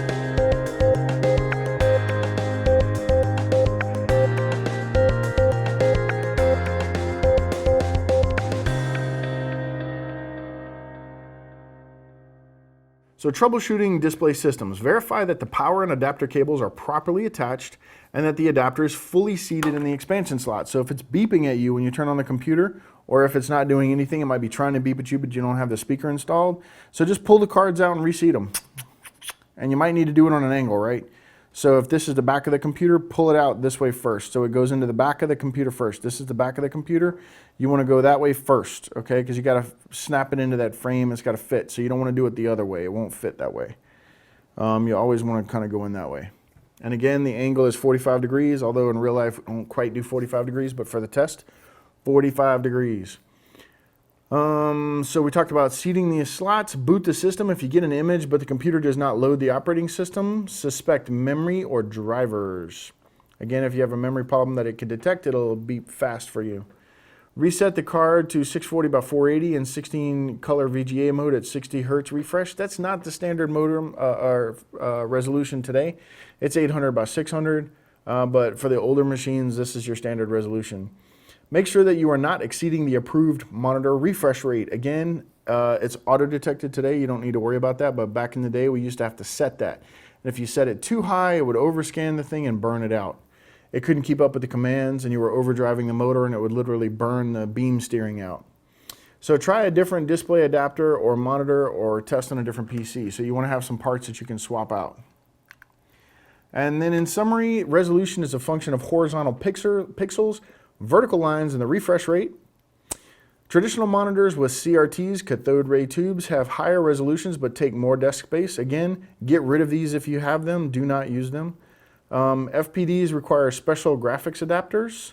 So troubleshooting display systems, verify that the power and adapter cables are properly attached and that the adapter is fully seated in the expansion slot. So if it's beeping at you when you turn on the computer, or if it's not doing anything, it might be trying to beep at you, but you don't have the speaker installed. So just pull the cards out and reseat them. And you might need to do it on an angle, right? So if this is the back of the computer, pull it out this way first. So it goes into the back of the computer first. This is the back of the computer. You want to go that way first, okay? Because you got to snap it into that frame. It's got to fit. So you don't want to do it the other way. It won't fit that way. You always want to kind of go in that way. And again, the angle is 45 degrees, although in real life, it won't quite do 45 degrees, but for the test, 45 degrees. So we talked about seating the slots, boot the system. If you get an image but the computer does not load the operating system, suspect memory or drivers. Again, if you have a memory problem that it can detect, it'll beep fast for you. Reset the card to 640 by 480 and 16 color VGA mode at 60 Hertz refresh. That's not the standard modem resolution today. It's 800 by 600, but for the older machines, this is your standard resolution. Make sure that you are not exceeding the approved monitor refresh rate. Again, it's auto-detected today. You don't need to worry about that, but back in the day, we used to have to set that. And if you set it too high, it would overscan the thing and burn it out. It couldn't keep up with the commands, and you were overdriving the motor, and it would literally burn the beam steering out. So try a different display adapter or monitor or test on a different PC. So you want to have some parts that you can swap out. And then in summary, resolution is a function of horizontal pixels, vertical lines, and the refresh rate. Traditional monitors with CRTs, cathode ray tubes, have higher resolutions but take more desk space. Again, get rid of these if you have them. Do not use them. FPDs require special graphics adapters.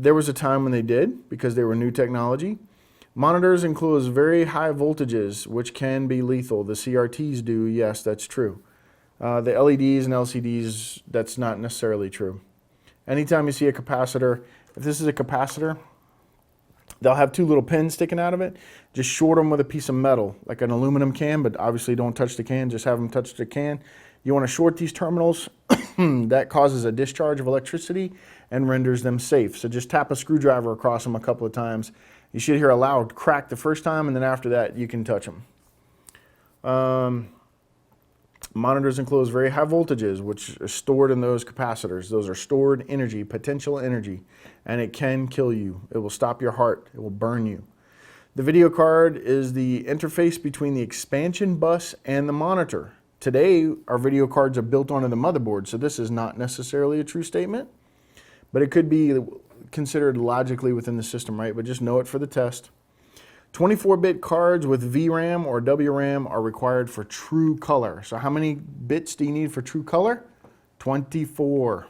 There was a time when they did because they were new technology. Monitors enclose very high voltages, which can be lethal. The CRTs do, yes, that's true. The LEDs and LCDs, that's not necessarily true. Anytime you see a capacitor, if this is a capacitor, they'll have two little pins sticking out of it. Just short them with a piece of metal, like an aluminum can, but obviously don't touch the can, just have them touch the can. You want to short these terminals. That causes a discharge of electricity and renders them safe. So just tap a screwdriver across them a couple of times. You should hear a loud crack the first time, and then after that, you can touch them. Monitors enclose very high voltages, which are stored in those capacitors. Those are stored energy, potential energy, and it can kill you. It will stop your heart. It will burn you. The video card is the interface between the expansion bus and the monitor. Today, our video cards are built onto the motherboard, so this is not necessarily a true statement, but it could be considered logically within the system, right? But just know it for the test. 24-bit cards with VRAM or WRAM are required for true color. So how many bits do you need for true color? 24.